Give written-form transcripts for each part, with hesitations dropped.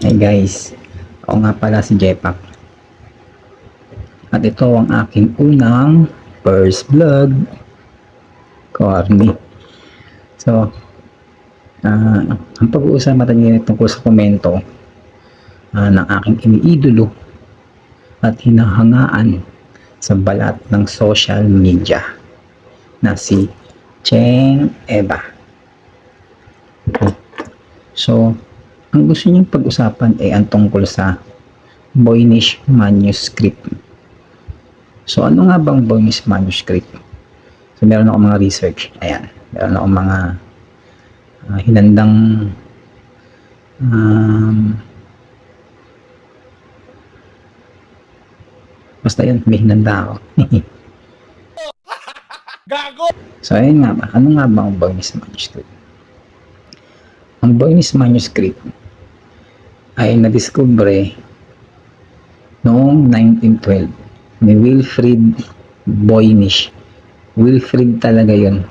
Hey guys, ako nga pala si Jepak. At ito ang aking unang first vlog. Corny. So, ang pag-uusapan natin ngayon tungkol sa komento ng aking iniidolo at hinahangaan sa balat ng social media na si Cheng Eva. Okay. So, ang gusto niyong pag-usapan ay ang tungkol sa Voynich manuscript. So, ano nga bang Voynich manuscript? So, meron ako mga research. Ayan. Meron ako mga hinandang basta yun, may hinanda ako. Gago! So, ayun nga ba. Ano nga ba ang Voynich manuscript? Ang Voynich manuscript ay nadiskubre noong 1912 ni Wilfrid Voynich. Wilfrid talaga yun.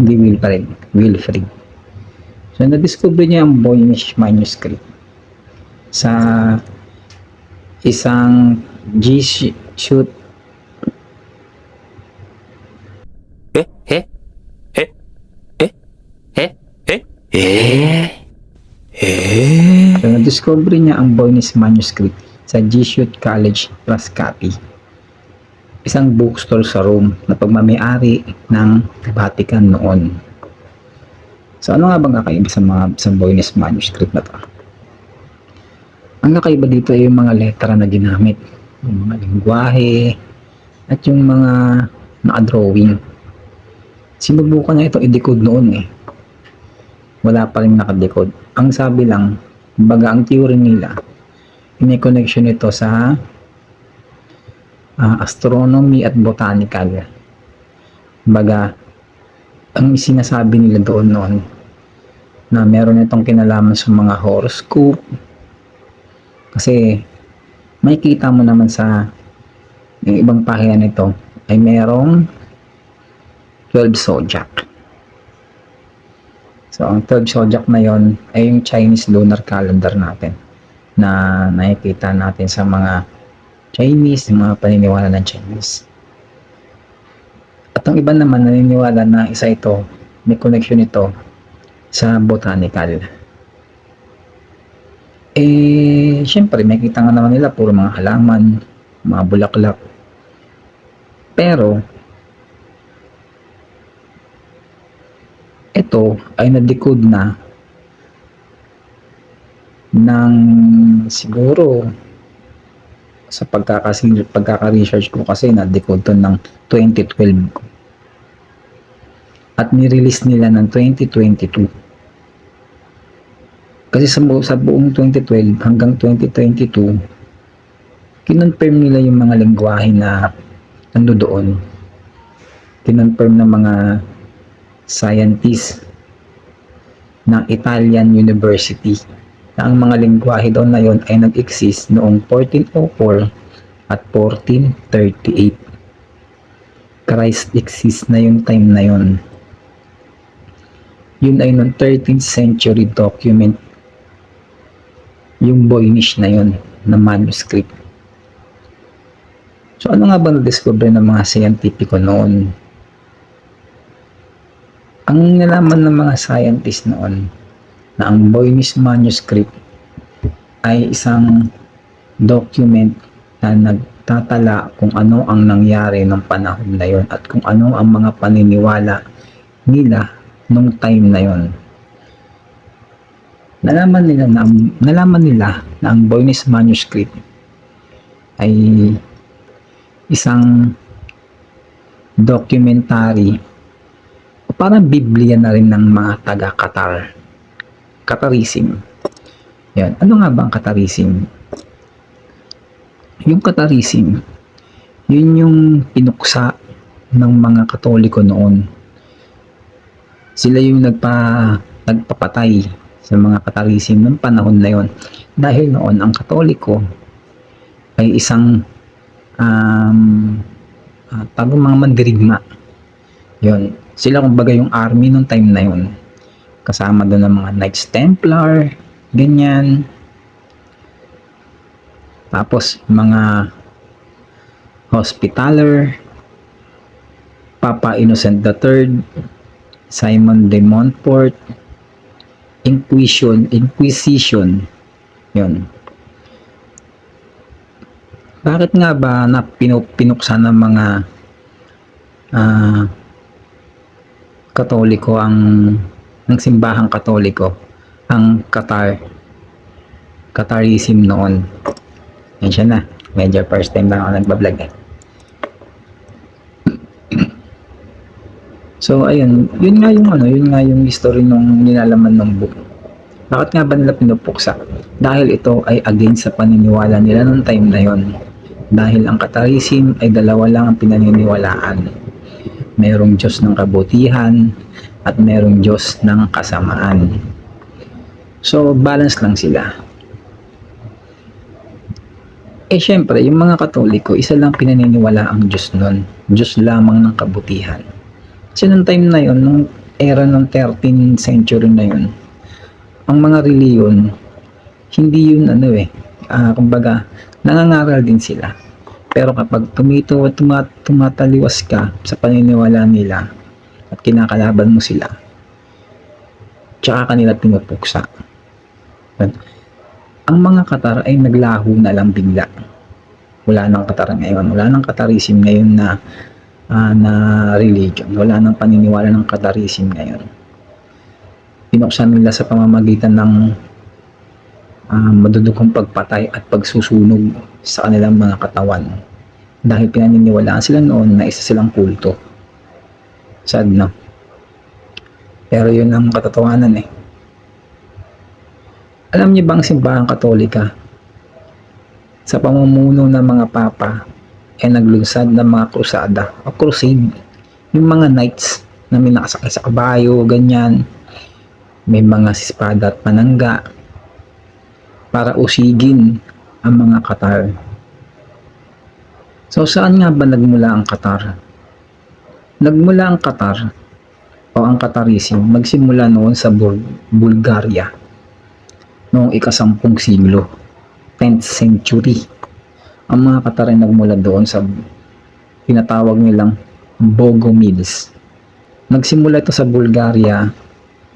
Hindi Wilfred. Wilfrid. So, nadiskubre niya ang Voynich manuscript sa isang Jesuit So, na-discover niya ang Voynich manuscript sa Jesuit College, Frascati, isang bookstore sa Rome na pagmamayari ng Vatican noon. So, ano nga bang kakaiba sa Voynich manuscript na to? Ang kakaiba dito ay yung mga letra na ginamit, yung mga lingwahe, at yung mga naka-drawing. Sinubukan na ito i-decode noon eh. Wala pa rin nakadecode. Ang sabi lang, baga ang theory nila, may connection ito sa astronomy at botanical. Baga, ang sinasabi nila doon noon, na meron itong kinalaman sa mga horoscope. Kasi, makikita mo naman sa yung ibang pahina nito, ay merong 12 zodiac. So, ang 12 zodiac na yon ay yung Chinese lunar calendar natin na nakikita natin sa mga Chinese, mga paniniwala ng Chinese. At ang iba naman naniniwala na isa ito, may connection ito sa botanical. Syempre, makikita nga naman nila puro mga halaman, mga bulaklak. Pero, ito ay na-decode na ng siguro sa pagkaka-research ko kasi na-decode to ng 2012 at ni-release nila ng 2022 kasi sa buong 2012 hanggang 2022 kinonfirm nila yung mga lingwahe na nandoon, kinonfirm ng mga scientist ng Italian University na ang mga lingwahe daw na yon ay nag-exist noong 1404 at 1438. Christ exist na yung time na yon. Yun ay noong 13th century document yung Voynich na yon na manuscript. So ano nga ba na-discover ng mga scientifico noon? Ang nalaman ng mga scientist noon na ang Voynich manuscript ay isang document na nagtatala kung ano ang nangyari ng panahon na yon at kung ano ang mga paniniwala nila nung time na yon. Nalaman nila na ang Voynich manuscript ay isang documentary o parang Biblia na rin ng mga taga-Qatar. Qatarism. Yan. Ano nga ba ang Qatarism? Yung Qatarism, yun yung pinuksa ng mga Katoliko noon. Sila yung nagpapatay sa mga Qatarism ng panahon na yon. Dahil noon, ang Katoliko ay isang mga mandirigma. Yun. Sila kumbaga yung army nung time na yun. Kasama doon ng mga Knights Templar, ganyan. Tapos mga Hospitaller, Papa Innocent III, Simon de Montfort, Inquisition, yun. Bakit nga ba na pinuksan ng mga Katoliko ng simbahang Katoliko ang Catarism noon? Yan siya na. Medyo first time lang ako nagbablog eh. So ayun, yun nga yung history nung nilalaman ng book. Bakit nga ba nila pinupuksa? Dahil ito ay against sa paniniwala nila noong time na yon. Dahil ang Catharism ay dalawa lang ang pinaniniwalaan. Merong Diyos ng kabutihan at merong Diyos ng kasamaan. So balance lang sila. Eh syempre, yung mga Katoliko, isa lang pinaniniwala ang Diyos nun. Diyos lamang ng kabutihan. Kasi nung time na yon, nung era ng 13th century na yon, ang mga reliyon, hindi yun kumbaga, nangangaral din sila. Pero kapag tumataliwas ka sa paniniwala nila at kinakalaban mo sila, tsaka kanila pinupuksa. Ang mga Qatar ay naglaho na lang bigla. Wala nang Qatar ngayon. Wala nang Qatarism ngayon na religion. Wala nang paniniwala ng Qatarism ngayon. Pinuksan nila sa pamamagitan ng madudugong pagpatay at pagsusunog sa kanilang mga katawan. Dahil pinaniniwalaan sila noon na isa silang kulto. Sad, no? Pero yun ang katotohanan eh. Alam niyo ba ang simbahang Katolika sa pamumuno ng mga papa ay naglunsad ng mga krusada o crusade, yung mga knights na may nakasakay sa kabayo, ganyan, may mga espada at panangga para usigin ang mga Qatar. So saan nga ba nagmula ang Qatar? Nagmula ang Qatar o ang Qatarism magsimula noon sa Bulgaria noong ika-10 siglo, 10th century. Ang mga Qatar ay nagmula doon sa tinatawag nilang Bogomils. Nagsimula ito sa Bulgaria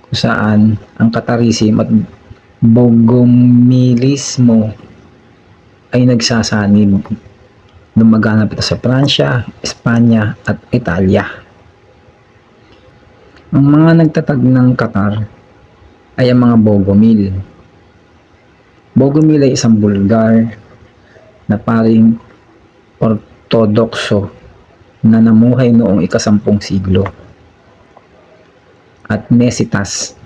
kung saan ang Qatarism at Bogomilismo ay nagsasanib. Lumaganap ito sa Pransya, Espanya at Italia. Ang mga nagtatag ng Qatar ay ang mga Bogomil. Bogomil ay isang Bulgar na paring Ortodokso na namuhay noong ika-10 siglo. At Nesitas,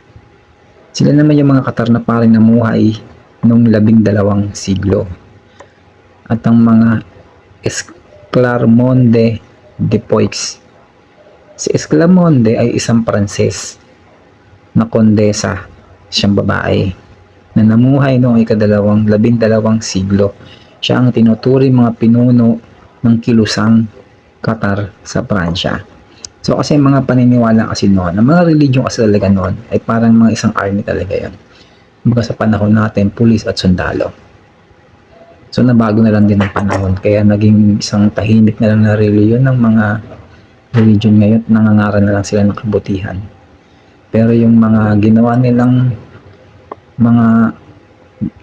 sila naman yung mga Qatar na paring namuhay noong 12 siglo. At ang mga Esclarmonde de Poix. Si Esclarmonde ay isang Pranses na kondesa, siyang babae, na namuhay noong ika-12 siglo. Siya ang tinuturing mga pinuno ng kilusang Qatar sa Pransya. So kasi mga paniniwala kasi noon, ang mga religion kasi talaga noon ay parang mga isang army talaga yun. Kumbaga sa panahon natin, pulis at sundalo. So nabago na lang din ang panahon, kaya naging isang tahimik na lang na religion ng mga religion ngayon, nangangaral na lang sila ng kabutihan. Pero yung mga ginawa nilang mga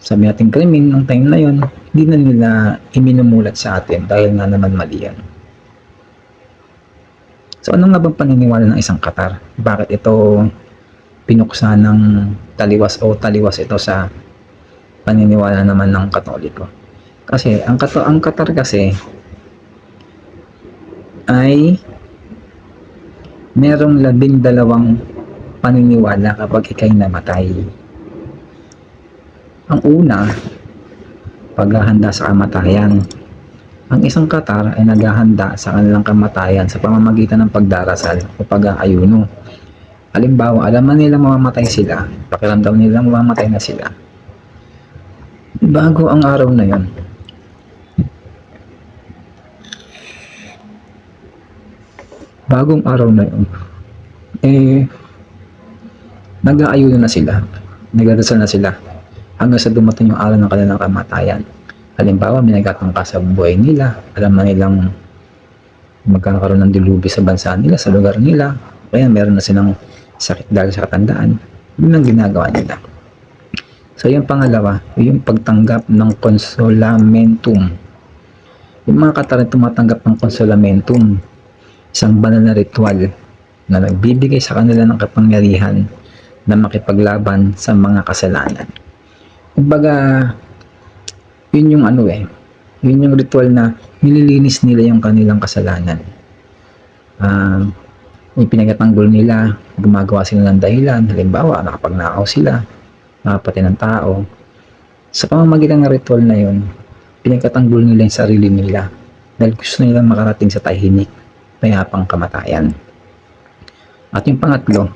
sabi natin krimen ng time na yon, hindi na nila iminumulat sa atin dahil nga naman mali yan. So ano nga bang paniniwala ng isang Qatar? Bakit ito pinuksa ng taliwas o taliwas ito sa paniniwala naman ng Katoliko? Kasi ang Qatar kasi ay merong 12 paniniwala kapag ikay namatay. Ang una, paghahanda sa kamatayan. Ang isang Qatar ay naghahanda sa kanilang kamatayan sa pamamagitan ng pagdarasal o pag-aayuno. Halimbawa, alaman nila mamamatay sila, pakiramdam nila mamamatay na sila. Bago ang araw na yon, bagong araw na yun, nag-aayuno na sila, nagdadasal na sila hanggang sa dumating yung araw ng kanilang kamatayan. Halimbawa, may nagkatangka sa buhay nila, alam na nilang magkakaroon ng dilubyo sa bansa nila, sa lugar nila, kaya meron na silang sakit dahil sa katandaan. Yun ang ginagawa nila. So yung pangalawa, yung pagtanggap ng consolamentum. Yung mga Kataran tumatanggap ng consolamentum, isang banal na ritual na nagbibigay sa kanila ng kapangyarihan na makipaglaban sa mga kasalanan. Kumbaga, yun yung yun yung ritual na nililinis nila yung kanilang kasalanan. Ipinagtatanggol nila, gumagawa sila ng dahilan, halimbawa, nakapagnakaw sila, pati ng tao. Sa pamamagitan ng ritual na yun, pinagtatanggol nila yung sarili nila dahil gusto nilang makarating sa tahimik, mayapang kamatayan. At yung pangatlo,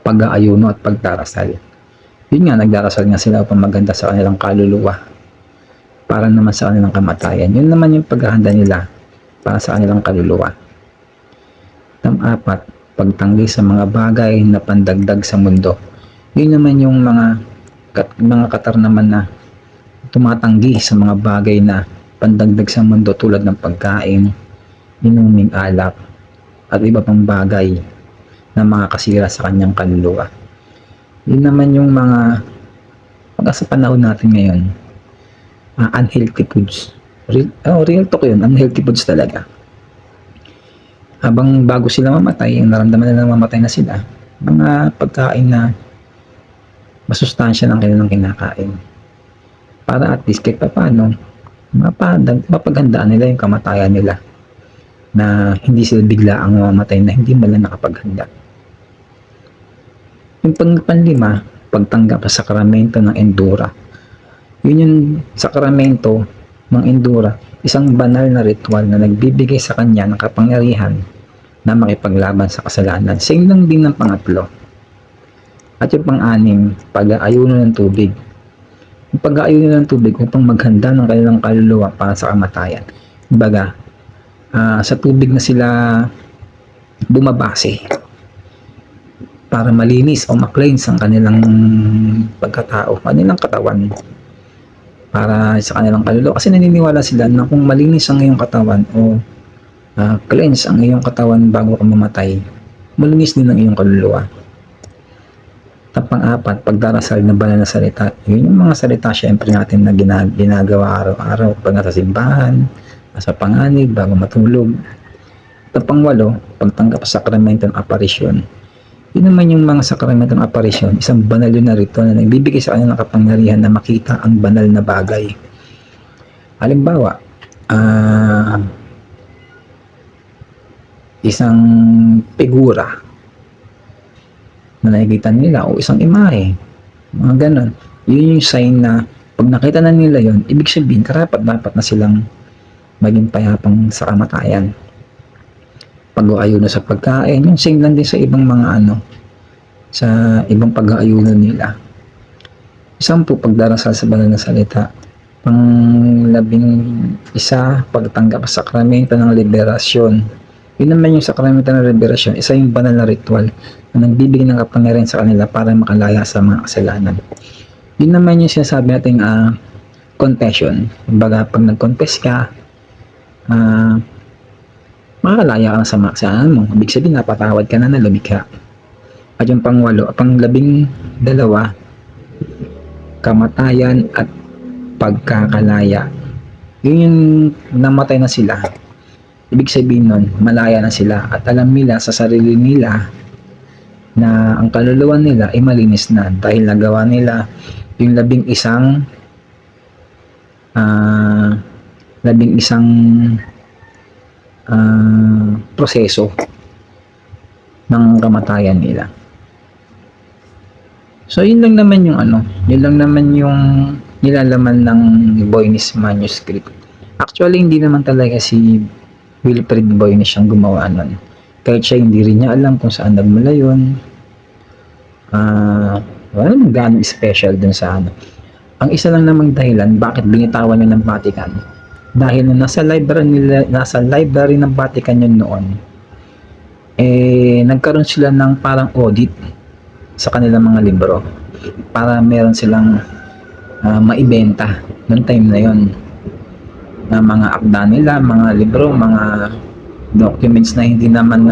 pag-aayuno at pagdarasal. Yun nga, nagdarasal nga sila upang maganda sa kanilang kaluluwa para naman sa kanilang kamatayan. Yun naman yung paghahanda nila para sa kanilang kaluluwa. Apat, pagtanggi sa mga bagay na pandagdag sa mundo. Yun naman yung mga Katar naman na tumatanggi sa mga bagay na pandagdag sa mundo tulad ng pagkain, inuming alak, at iba pang bagay na makakasira sa kanyang kaluluwa. Yun naman yung mga sa panahon natin ngayon, unhealthy foods. Real talk yun, unhealthy foods talaga. Habang bago sila mamatay, naramdaman nila mamatay na sila, mga pagkain na masustansya ng kanilang kinakain. Para at least kahit paano, mapaghandaan nila yung kamatayan nila na hindi sila bigla ang mamatay na hindi man lang nakapaghanda. Yung panlima, pagtanggap sa sakramento ng Endura. Yun yung sakramento ng Endura, isang banal na ritual na nagbibigay sa kanya ng kapangyarihan na makipaglaban sa kasalanan. Same lang din ng pangatlo. At yung pang-anim, pag-aayuno ng tubig. Yung pag-aayuno ng tubig upang maghanda ng kanilang kaluluwa para sa kamatayan. Kumbaga, sa tubig na sila bumabase para malinis o ma-cleanse ang kanilang pagkatao, kanilang katawan para sa kanilang kaluluwa. Kasi naniniwala sila na kung malinis ang iyong katawan o cleanse ang iyong katawan bago ka mamatay, malinis din ang iyong kaluluwa. At pang-apat, pagdarasal na banal na salita. Yun yung mga salita syempre natin na ginagawa araw-araw pag nasa simbahan, sa panganib, bago matulog. At pang-walo, pagtanggap sa sakramento ng aparisyon. Yun naman yung mga sakramento ng aparisyon, isang banal yun na ritual na nagbibigay sa kanilang kapangyarihan na makita ang banal na bagay. Halimbawa, isang figura na nakikita nila o isang imahe, mga ganon. Yun yung sign na pag nakita na nila yun, ibig sabihin dapat na silang maging payapang sa kamatayan. Pag-aayuno sa pagkain, yung sign lang din sa ibang mga sa ibang pag-aayuno nila. Sampu, pagdarasal sa banal na salita. Pang-11, pagtanggap sa sakramento ng liberasyon. Yun naman yung sakramento ng liberasyon, isa yung banal na ritual na nagbibigay ng kapangyarihan sa kanila para makalaya sa mga kasalanan. Yun naman yung sinasabi natin confession. Kumbaga, pag nag-confess ka, makakalaya ka na sa mga kasalanan mo. Ibig sabihin, napatawad ka na lumikha. At yung pang-12, kamatayan at pagkakalaya. Yun yung namatay na sila. Ibig sabihin nun, malaya na sila at alam nila sa sarili nila na ang kaluluwa nila ay malinis na dahil nagawa nila yung 11 proseso ng kamatayan nila. So yun lang naman yung nilalaman ng Voynich manuscript. Actually, hindi naman talaga si Wilfrid Voynich ang gumawa nun. Kahit siya hindi rin niya alam kung saan nagmula yun. Wala namang ganong special dun sa Ang isa lang namang dahilan bakit binitawan niya ng Vatican, dahil nasa library ng Vatican yun noon, nagkaroon sila ng parang audit sa kanilang mga libro para meron silang maibenta noong time na yun. na mga akda nila, mga libro, mga documents na hindi naman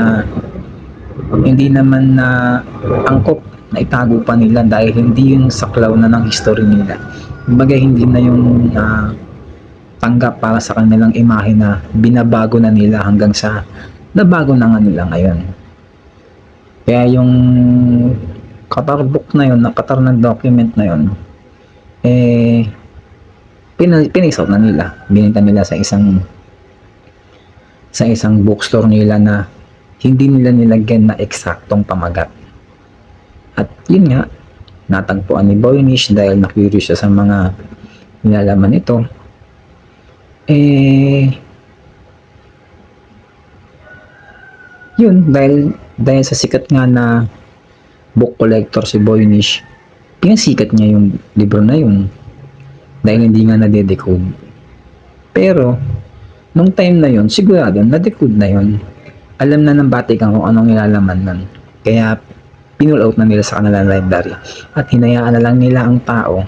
na angkop na itago pa nila dahil hindi yung saklaw na ng history nila. Kumbaga hindi na yung tanggap para sa kanilang imahe na binabago na nila hanggang sa nabago na nga nila ngayon. Kaya yung Qatar book na yun, na Qatar na document na yun, eh, pinisaw na nila. Binenta nila sa isang bookstore nila na hindi nila nilagyan na eksaktong pamagat. At yun nga, natagpuan ni Voynich dahil na-curious siya sa mga nilalaman ito. Yun, dahil sa sikat nga na book collector si Voynich, pinasikat niya yung libro na yun dahil hindi nga na-decode. Pero, nung time na yun, sigurado, na-decode na yun. Alam na ng Vatican kung anong nilalaman nun. Kaya, pinull out na nila sa kanilang library. At hinayaan na lang nila ang tao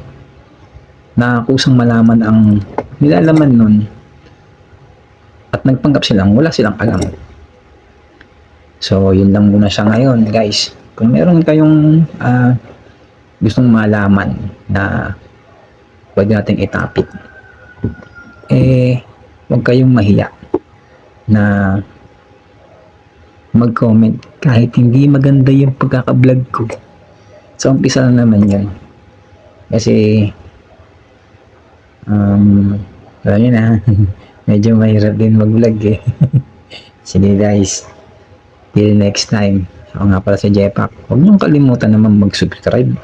na kusang malaman ang nilalaman nun at nagpanggap silang wala silang alam. So, yun lang muna siya ngayon, guys. Kung meron kayong gustong malaman na pwede nating itapik, huwag kayong mahiya na mag-comment kahit hindi maganda yung pagkaka-vlog ko. So, umpisa lang naman yun. Kasi, alam nyo na, medyo mahirap din mag-vlog eh. Sige guys, till next time. Ako nga pala si Jepak. Huwag niyong kalimutan naman mag-subscribe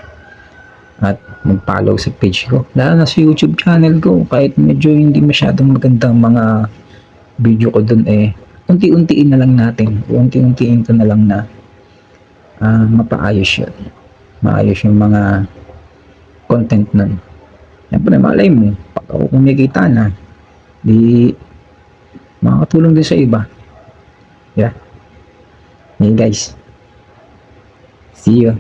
at mag-follow sa page ko. Lalo na sa YouTube channel ko. Kahit medyo hindi masyadong magandang mga video ko dun unti-untiin na lang natin. Unti-untiin ko na lang na mapaayos yun. Maayos yung mga content nun. Siyempre, malay mo, pag ako kumikita na, di makakatulong din sa iba. Yeah. Hey guys. See you.